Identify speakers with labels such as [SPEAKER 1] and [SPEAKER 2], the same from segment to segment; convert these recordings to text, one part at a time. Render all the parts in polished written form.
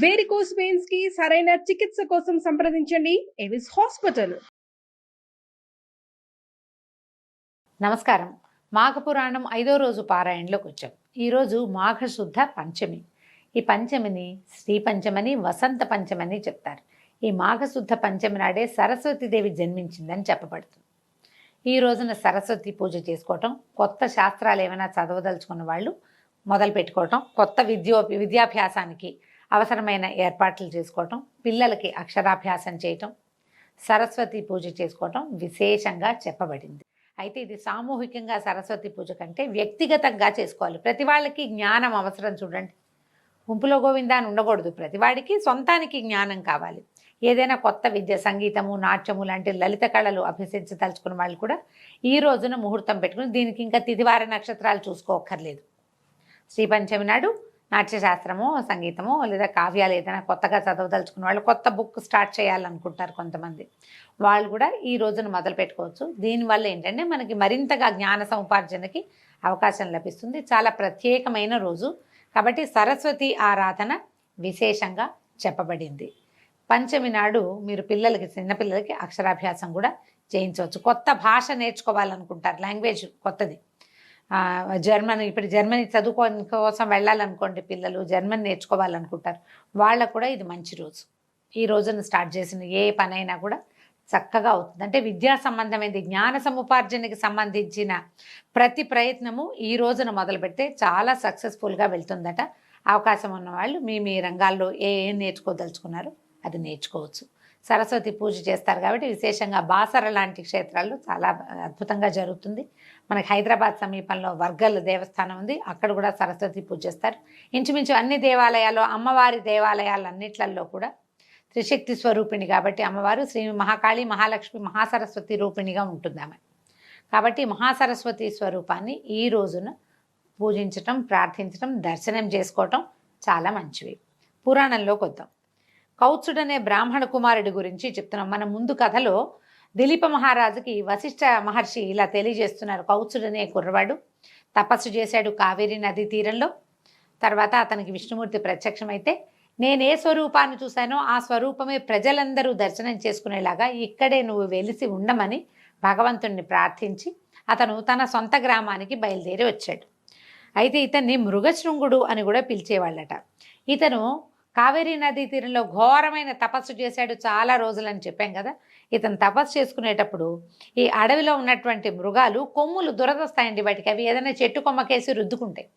[SPEAKER 1] Varicose veins కి సరైన చికిత్స కోసం సంప్రదించండి ఎవిస్ హాస్పిటల్.
[SPEAKER 2] నమస్కారం. మాఘపురాణం 5వ రోజు పారాయణలోకి వచ్చాం. ఈరోజు మాఘశుద్ధ పంచమి. ఈ పంచమిని శ్రీ పంచమని, వసంత పంచమని చెప్తారు. ఈ మాఘశుద్ధ పంచమి నాడే సరస్వతీదేవి జన్మించిందని చెప్పబడుతుంది. ఈ రోజున సరస్వతి పూజ చేసుకోవటం, కొత్త శాస్త్రాలు ఏమైనా చదవదలుచుకున్న వాళ్ళు మొదలు పెట్టుకోవటం, కొత్త విద్యాభ్యాసానికి అవసరమైన ఏర్పాట్లు చేసుకోవటం, పిల్లలకి అక్షరాభ్యాసం చేయటం, సరస్వతి పూజ చేసుకోవటం విశేషంగా చెప్పబడింది. అయితే ఇది సామూహికంగా సరస్వతి పూజ కంటే వ్యక్తిగతంగా చేసుకోవాలి. ప్రతి వాళ్ళకి జ్ఞానం అవసరం. చూడండి, గుంపులో గోవిందా అని ఉండకూడదు. ప్రతివాడికి సొంతానికి జ్ఞానం కావాలి. ఏదైనా కొత్త విద్య, సంగీతము, నాట్యము లాంటి లలిత కళలు అభ్యసించదలుచుకున్న వాళ్ళు కూడా ఈ రోజున ముహూర్తం పెట్టుకుని, దీనికి ఇంకా తిథివార నక్షత్రాలు చూసుకోక్కర్లేదు. శ్రీ పంచమి నాడు నాట్యశాస్త్రము, సంగీతము లేదా కావ్యాలు ఏదైనా కొత్తగా చదవదలుచుకున్న వాళ్ళు, కొత్త బుక్ స్టార్ట్ చేయాలనుకుంటారు కొంతమంది, వాళ్ళు కూడా ఈ రోజున మొదలు పెట్టుకోవచ్చు. దీనివల్ల ఏంటంటే మనకి మరింతగా జ్ఞాన సముపార్జనకి అవకాశం లభిస్తుంది. చాలా ప్రత్యేకమైన రోజు కాబట్టి సరస్వతి ఆరాధన విశేషంగా చెప్పబడింది. పంచమి నాడు మీరు పిల్లలకి, చిన్నపిల్లలకి అక్షరాభ్యాసం కూడా చేయించవచ్చు. కొత్త భాష నేర్చుకోవాలనుకుంటారు, లాంగ్వేజ్ కొత్తది, జర్మనీ, ఇప్పుడు జర్మనీ చదువుకోవడం కోసం వెళ్ళాలనుకోండి, పిల్లలు జర్మనీ నేర్చుకోవాలనుకుంటారు, వాళ్ళకు కూడా ఇది మంచి రోజు. ఈ రోజున స్టార్ట్ చేసిన ఏ పనైనా కూడా చక్కగా అవుతుంది. అంటే విద్యా సంబంధమైనది, జ్ఞాన సముపార్జనకి సంబంధించిన ప్రతి ప్రయత్నము ఈ రోజున మొదలు పెడితే చాలా సక్సెస్ఫుల్గా వెళ్తుందట. అవకాశం ఉన్నవాళ్ళు మీ రంగాల్లో ఏం నేర్చుకోదలుచుకున్నారో అది నేర్చుకోవచ్చు. సరస్వతి పూజ చేస్తారు కాబట్టి విశేషంగా బాసర లాంటి క్షేత్రాల్లో చాలా అద్భుతంగా జరుగుతుంది. మనకి హైదరాబాద్ సమీపంలో వర్గల్ దేవస్థానం ఉంది, అక్కడ కూడా సరస్వతి పూజ చేస్తారు. ఇంచుమించు అన్ని దేవాలయాల్లో, అమ్మవారి దేవాలయాలన్నిట్లలో కూడా త్రిశక్తి స్వరూపిణి కాబట్టి అమ్మవారు శ్రీ మహాకాళి, మహాలక్ష్మి, మహాసరస్వతి రూపిణిగా ఉంటుంది ఆమె. కాబట్టి మహాసరస్వతి స్వరూపాన్ని ఈ రోజున పూజించటం, ప్రార్థించటం, దర్శనం చేసుకోవటం చాలా మంచివి. పురాణంలోకి వద్దాం. కౌత్సుడనే బ్రాహ్మణ కుమారుడి గురించి చెప్తున్నాం. మన ముందు కథలో దిలీప మహారాజుకి వశిష్ఠ మహర్షి ఇలా తెలియజేస్తున్నారు. కౌత్సుడనే కుర్రవాడు తపస్సు చేశాడు కావేరీ నదీ తీరంలో. తర్వాత అతనికి విష్ణుమూర్తి ప్రత్యక్షమైతే, నేనే స్వరూపాన్ని చూశానో ఆ స్వరూపమే ప్రజలందరూ దర్శనం చేసుకునేలాగా ఇక్కడే నువ్వు వెలిసి ఉండమని భగవంతుణ్ణి ప్రార్థించి అతను తన సొంత గ్రామానికి బయలుదేరి వచ్చాడు. అయితే ఇతన్ని మృగశృంగుడు అని కూడా పిలిచేవాళ్ళట. ఇతను కావేరీ నదీ తీరంలో ఘోరమైన తపస్సు చేశాడు చాలా రోజులని చెప్పాం కదా. ఇతను తపస్సు చేసుకునేటప్పుడు ఈ అడవిలో ఉన్నటువంటి మృగాలు కొమ్ములు దురదొస్తాయండి వాటికి, అవి ఏదైనా చెట్టు కొమ్మకేసి రుద్దుకుంటాయి.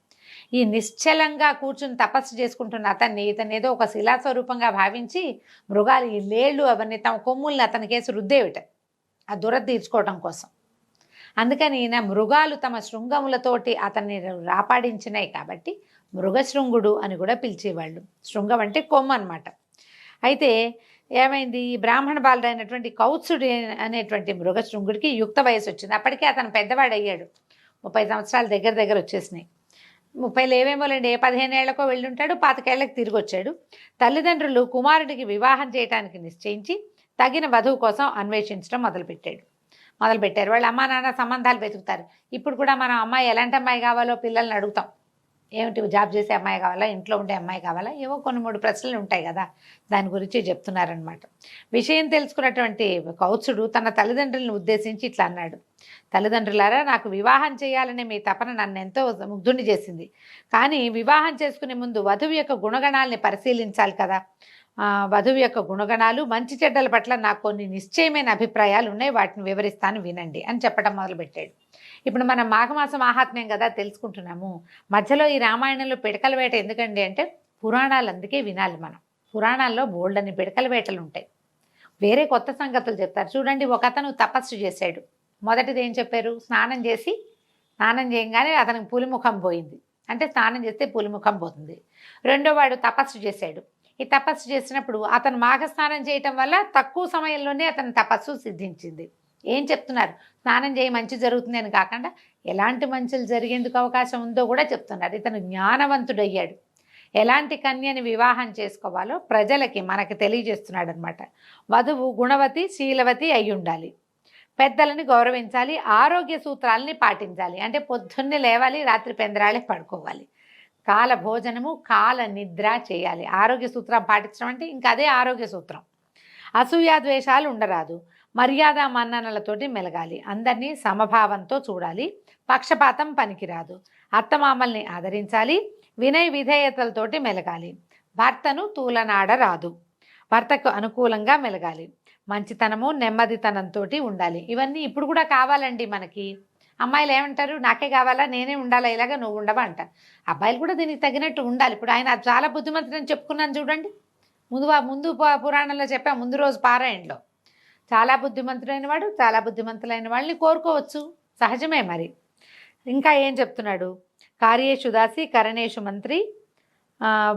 [SPEAKER 2] ఈ నిశ్చలంగా కూర్చుని తపస్సు చేసుకుంటున్న ఇతను ఏదో ఒక శిలాస్వరూపంగా భావించి మృగాలు ఈ లేళ్ళు అవన్నీ తమ కొమ్ముల్ని అతనికేసి రుద్దేవిట, ఆ దురద తీర్చుకోవటం కోసం. అందుకని ఈయన మృగాలు తమ శృంగములతోటి అతన్ని రాపాడించినాయి కాబట్టి మృగశృంగుడు అని కూడా పిలిచేవాళ్ళు. శృంగం అంటే కొమ్ము అనమాట. అయితే ఏమైంది, ఈ బ్రాహ్మణ బాలుడైనటువంటి కౌత్సుడు అనేటువంటి మృగశృంగుడికి యుక్త వయసు వచ్చింది. అప్పటికే అతను పెద్దవాడు అయ్యాడు, 30 సంవత్సరాలు దగ్గర వచ్చేసినాయి. 30 ఏమేమోలేండి, 15 ఏళ్లకో వెళ్ళుంటాడు, 25 ఏళ్లకు తిరిగి వచ్చాడు. తల్లిదండ్రులు కుమారుడికి వివాహం చేయడానికి నిశ్చయించి తగిన వధువు కోసం అన్వేషించడం మొదలుపెట్టారు. వాళ్ళ అమ్మా నాన్న సంబంధాలు వెతుకుతారు. ఇప్పుడు కూడా మనం అమ్మాయి ఎలాంటి అమ్మాయి కావాలో పిల్లల్ని అడుగుతాం. ఏమిటి, జాబ్ చేసే అమ్మాయి కావాలా, ఇంట్లో ఉండే అమ్మాయి కావాలా, ఏవో కొన్ని 3 ప్రశ్నలు ఉంటాయి కదా, దాని గురించి చెప్తున్నారనమాట. విషయం తెలుసుకున్నటువంటి కౌత్సుడు తన తల్లిదండ్రులను ఉద్దేశించి ఇట్లా అన్నాడు. తల్లిదండ్రులారా, నాకు వివాహం చేయాలనే మీ తపన నన్ను ఎంతో ముగ్ధుని చేసింది. కానీ వివాహం చేసుకునే ముందు వధువు యొక్క గుణగణాలని పరిశీలించాలి కదా. వధువు యొక్క గుణగణాలు, మంచి చెడ్డల పట్ల నాకు కొన్ని నిశ్చయమైన అభిప్రాయాలు ఉన్నాయి, వాటిని వివరిస్తాను వినండి అని చెప్పడం మొదలుపెట్టాడు. ఇప్పుడు మనం మాఘమాసం మహాత్మ్యం కదా తెలుసుకుంటున్నాము. మధ్యలో ఈ రామాయణంలో పిడకల వేట ఎందుకండి అంటే, పురాణాలు అందుకే వినాలి మనం. పురాణాల్లో బోల్డని పిడకల వేటలు ఉంటాయి, వేరే కొత్త సంగతులు చెప్తారు. చూడండి, ఒక అతను తపస్సు చేశాడు. మొదటిది ఏం చెప్పారు, స్నానం చేయగానే అతనికి పులిముఖం పోయింది, అంటే స్నానం చేస్తే పులిముఖం పోతుంది. రెండో వాడు తపస్సు చేశాడు. ఈ తపస్సు చేసినప్పుడు అతను మాఘస్నానం చేయటం వల్ల తక్కువ సమయంలోనే అతని తపస్సు సిద్ధించింది. ఏం చెప్తున్నారు, స్నానం చేయి మంచి జరుగుతుంది అని కాకుండా ఎలాంటి మంచులు జరిగేందుకు అవకాశం ఉందో కూడా చెప్తున్నారు. ఇతను జ్ఞానవంతుడయ్యాడు. ఎలాంటి కన్యని వివాహం చేసుకోవాలో ప్రజలకి మనకి తెలియజేస్తున్నాడు అనమాట. వధువు గుణవతి, శీలవతి అయి ఉండాలి, పెద్దలని గౌరవించాలి, ఆరోగ్య సూత్రాలని పాటించాలి. అంటే పొద్దున్నే లేవాలి, రాత్రి పెందరాళే పడుకోవాలి, కాల భోజనము, కాల నిద్ర చేయాలి. ఆరోగ్య సూత్రం పాటించడం అంటే ఇంకా అదే ఆరోగ్య సూత్రం. అసూయా ద్వేషాలు ఉండరాదు. మర్యాద మన్ననలతోటి మెలగాలి. అందరినీ సమభావంతో చూడాలి. పక్షపాతం పనికిరాదు. అత్తమామల్ని ఆదరించాలి. వినయ విధేయతలతోటి మెలగాలి. భర్తను తూలనాడరాదు. భర్తకు అనుకూలంగా మెలగాలి. మంచితనము నెమ్మదితనంతో ఉండాలి. ఇవన్నీ ఇప్పుడు కూడా కావాలండి మనకి. అమ్మాయిలు ఏమంటారు, నాకే కావాలా, నేనే ఉండాలా, ఇలాగా నువ్వు ఉండవా అంటారు. అబ్బాయిలు కూడా దీనికి తగినట్టు ఉండాలి. ఇప్పుడు ఆయన చాలా బుద్ధిమంతుడని చెప్పుకున్నాను చూడండి. ముందు పురాణంలో చెప్పా, ముందు రోజు పారాయణలో. చాలా బుద్ధిమంతుడైన వాడు, చాలా బుద్ధిమంతులైన వాళ్ళని కోరుకోవచ్చు, సహజమే. మరి ఇంకా ఏం చెప్తున్నాడు, కార్యేషు దాసి కరణేషు మంత్రి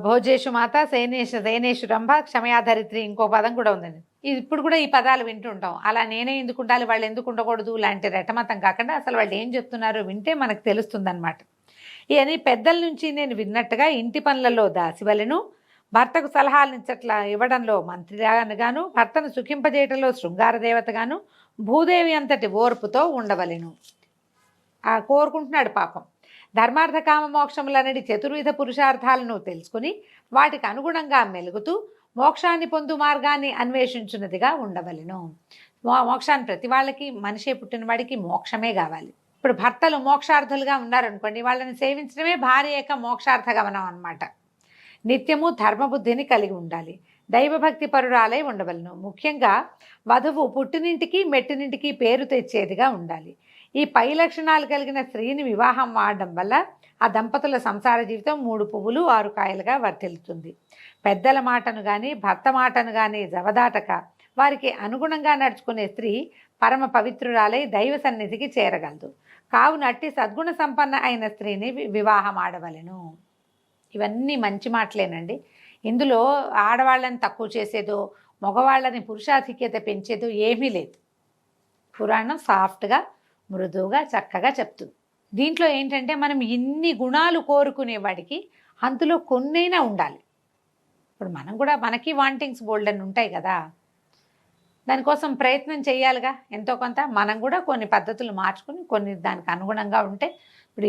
[SPEAKER 2] భోజేషు మాత సేనేషు రంభ క్షమయాధరిత్రి, ఇంకో పదం కూడా ఉందండి. ఇది ఇప్పుడు కూడా ఈ పదాలు వింటుంటాం. అలా నేనే ఎందుకు ఉండాలి, వాళ్ళు ఎందుకు ఉండకూడదు లాంటి రెటమతం కాకుండా అసలు వాళ్ళు ఏం చెప్తున్నారో వింటే మనకు తెలుస్తుంది అనమాట. ఇవన్నీ పెద్దల నుంచి నేను విన్నట్టుగా ఇంటి పనులలో దాసివలెను, భర్తకు సలహాలు ఇవ్వడంలో మంత్రిగాను, భర్తను సుఖింపజేయటంలో శృంగార దేవతగాను, భూదేవి అంతటి ఓర్పుతో ఉండవలెను. కోరుకుంటున్నాడు పాపం. ధర్మార్థ కామ మోక్షములనడి చతుర్విధ పురుషార్థాలను తెలుసుకుని వాటికి అనుగుణంగా మెలుగుతూ మోక్షాన్ని పొందు మార్గాన్ని అన్వేషించున్నదిగా ఉండవలెను. మోక్షాన్ని ప్రతి వాళ్ళకి, మనిషే పుట్టిన వాడికి మోక్షమే కావాలి. ఇప్పుడు భర్తలు మోక్షార్థులుగా ఉన్నారనుకోండి, వాళ్ళని సేవించడమే భార్య యొక్క మోక్షార్థ గమనం అన్నమాట. నిత్యము ధర్మబుద్ధిని కలిగి ఉండాలి. దైవభక్తి పరురాలై ఉండవలను. ముఖ్యంగా వధువు పుట్టినింటికి మెట్టినింటికి పేరు తెచ్చేదిగా ఉండాలి. ఈ పై లక్షణాలు కలిగిన స్త్రీని వివాహం ఆడడం వల్ల ఆ దంపతుల సంసార జీవితం 3 పువ్వులు 6 కాయలుగా వర్తిల్లుతుంది. పెద్దల మాటను కానీ భర్త మాటను కానీ జవదాటక వారికి అనుగుణంగా నడుచుకునే స్త్రీ పరమ పవిత్రురాలై దైవ సన్నిధికి చేరగలదు. కావున అట్టి సద్గుణ సంపన్న అయిన స్త్రీని వివాహం ఆడవలెను. ఇవన్నీ మంచి మాటలేనండి. ఇందులో ఆడవాళ్ళని తక్కువ చేసేదో, మగవాళ్ళని పురుషాధిక్యత పెంచేదో ఏమీ లేదు. పురాణం సాఫ్ట్గా, మృదువుగా, చక్కగా చెప్తుంది. దీంట్లో ఏంటంటే మనం ఇన్ని గుణాలు కోరుకునేవాడికి అందులో కొన్నైనా ఉండాలి. ఇప్పుడు మనం కూడా, మనకి వాంటింగ్స్ బోల్డ్ అని ఉంటాయి కదా, దానికోసం ప్రయత్నం చేయాలిగా ఎంతో కొంత. మనం కూడా కొన్ని పద్ధతులు మార్చుకుని కొన్ని దానికి అనుగుణంగా ఉంటే,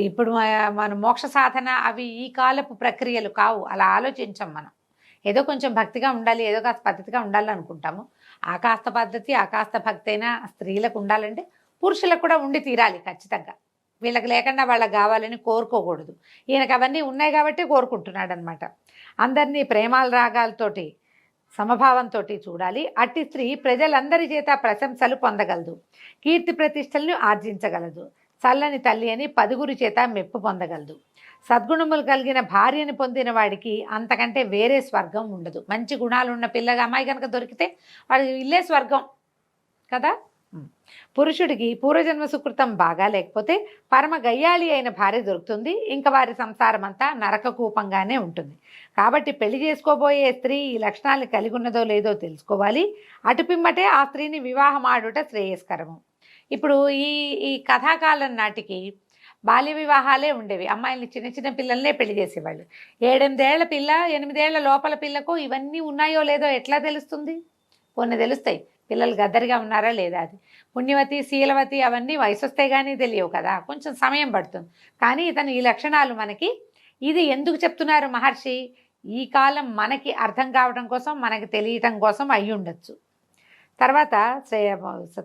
[SPEAKER 2] ఇప్పుడు మన మోక్ష సాధన అవి ఈ కాలపు ప్రక్రియలు కావు. అలా ఆలోచించాం మనం. ఏదో కొంచెం భక్తిగా ఉండాలి, ఏదో కాస్త పద్ధతిగా ఉండాలి అనుకుంటాము. ఆ కాస్త పద్ధతి, ఆ కాస్త భక్తి అయినా స్త్రీలకు ఉండాలంటే పురుషులకు కూడా ఉండి తీరాలి ఖచ్చితంగా. వీళ్ళకి లేకుండా వాళ్ళకి కావాలని కోరుకోకూడదు. ఈయనకు అవన్నీ ఉన్నాయి కాబట్టి కోరుకుంటున్నాడు అనమాట. అందరినీ ప్రేమాల రాగాలతోటి సమభావంతో చూడాలి. అట్టి స్త్రీ ప్రజలందరి చేత ప్రశంసలు పొందగలదు. కీర్తి ప్రతిష్టలను ఆర్జించగలదు. చల్లని తల్లి అని 10గురి చేత మెప్పు పొందగలదు. సద్గుణములు కలిగిన భార్యను పొందిన వాడికి అంతకంటే వేరే స్వర్గం ఉండదు. మంచి గుణాలు ఉన్న పిల్లగా అమ్మాయి కనుక దొరికితే వాడి ఇల్లే స్వర్గం కదా. పురుషుడికి పూర్వజన్మ సుకృతం బాగా లేకపోతే పరమ గయ్యాళి అయిన భార్య దొరుకుతుంది. ఇంకా వారి సంసారం అంతా నరకకూపంగానే ఉంటుంది. కాబట్టి పెళ్లి చేసుకోబోయే స్త్రీ ఈ లక్షణాలను కలిగి ఉన్నదో లేదో తెలుసుకోవాలి. అటుపిమ్మటే ఆ స్త్రీని వివాహం ఆడుట శ్రేయస్కరము. ఇప్పుడు ఈ కథాకాలం నాటికి బాల్య వివాహాలే ఉండేవి. అమ్మాయిల్ని చిన్న చిన్న పిల్లల్నే పెళ్లి చేసేవాళ్ళు. 7-8 ఏళ్ల పిల్ల, 8 ఏళ్ల లోపల పిల్లకు ఇవన్నీ ఉన్నాయో లేదో ఎట్లా తెలుస్తుంది? కొన్ని తెలుస్తాయి. పిల్లలు గద్దరిగా ఉన్నారా లేదా, అది పుణ్యవతి శీలవతి అవన్నీ వయసు వస్తే కానీ తెలియవు కదా, కొంచెం సమయం పడుతుంది. కానీ ఇతను ఈ లక్షణాలు మనకి, ఇది ఎందుకు చెప్తున్నారు మహర్షి? ఈ కాలం మనకి అర్థం కావడం కోసం, మనకి తెలియటం కోసం అయి ఉండొచ్చు. తర్వాత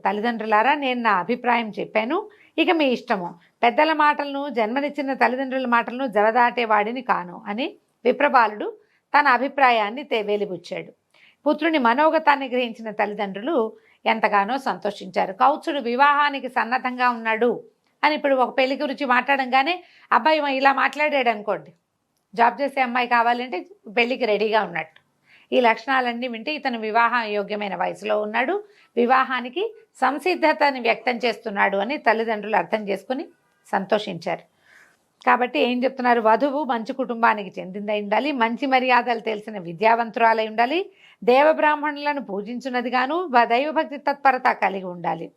[SPEAKER 2] తల్లిదండ్రులారా, నేను నా అభిప్రాయం చెప్పాను, ఇక మీ ఇష్టము. పెద్దల మాటలను, జన్మనిచ్చిన తల్లిదండ్రుల మాటలను జవదాటేవాడిని కాను అని విప్రబాలుడు తన అభిప్రాయాన్ని వెలిబుచ్చాడు. పుత్రుని మనోగతాన్ని గ్రహించిన తల్లిదండ్రులు ఎంతగానో సంతోషించారు. కౌత్సుడు వివాహానికి సన్నద్ధంగా ఉన్నాడు అని ఇప్పుడు ఒక పెళ్లి గురించి మాట్లాడంగానే అబ్బాయి ఇలా మాట్లాడాడు అనుకోండి, జాబ్ చేసే అమ్మాయి కావాలంటే పెళ్లికి రెడీగా ఉన్నట్టు. ఈ లక్షణాలన్నీ వింటే ఇతను వివాహ యోగ్యమైన వయసులో ఉన్నాడు, వివాహానికి సంసిద్ధతని వ్యక్తం చేస్తున్నాడు అని తల్లిదండ్రులు అర్థం చేసుకుని సంతోషించారు. కాబట్టి ఏం చెప్తున్నారు? వధువు మంచి కుటుంబానికి చెందిందై ఉండాలి, మంచి మర్యాదలు తెలిసిన విద్యావంతురాలై ఉండాలి, దేవబ్రాహ్మణులను పూజించున్నదిగాను దైవభక్తి తత్పరత కలిగి ఉండాలి.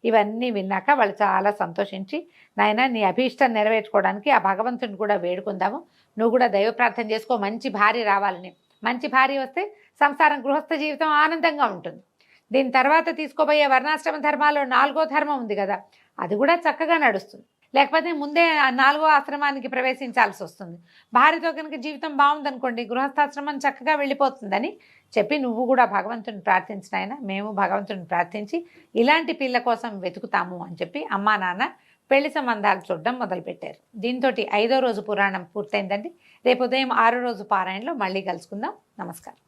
[SPEAKER 2] ఇవన్నీ విన్నాక వాళ్ళు చాలా సంతోషించి, నాయన నీ అభీష్టం నెరవేర్చుకోవడానికి ఆ భగవంతుని కూడా వేడుకుందాము, నువ్వు కూడా దైవ ప్రార్థన చేసుకో, మంచి భార్య రావాలని. మంచి భార్య వస్తే సంసారం, గృహస్థ జీవితం ఆనందంగా ఉంటుంది. దీని తర్వాత తీసుకోబోయే వర్ణాశ్రమ ధర్మాల్లో 4వ ధర్మం ఉంది కదా, అది కూడా చక్కగా నడుస్తుంది. లేకపోతే ముందే ఆ 4వ ఆశ్రమానికి ప్రవేశించాల్సి వస్తుంది. భార్యతో కనుక జీవితం బాగుందనుకోండి, గృహస్థాశ్రమం చక్కగా వెళ్ళిపోతుందని చెప్పి నువ్వు కూడా భగవంతుని ప్రార్థించిన మేము భగవంతుని ప్రార్థించి ఇలాంటి పిల్ల కోసం వెతుకుతాము అని చెప్పి అమ్మా నాన్న పెళ్లి సంబంధాలు చూడడం మొదలుపెట్టారు. దీంతో 5వ రోజు పురాణం పూర్తయిందండి. రేపు ఉదయం 6వ రోజు పారాయణలో మళ్ళీ కలుసుకుందాం. నమస్కారం.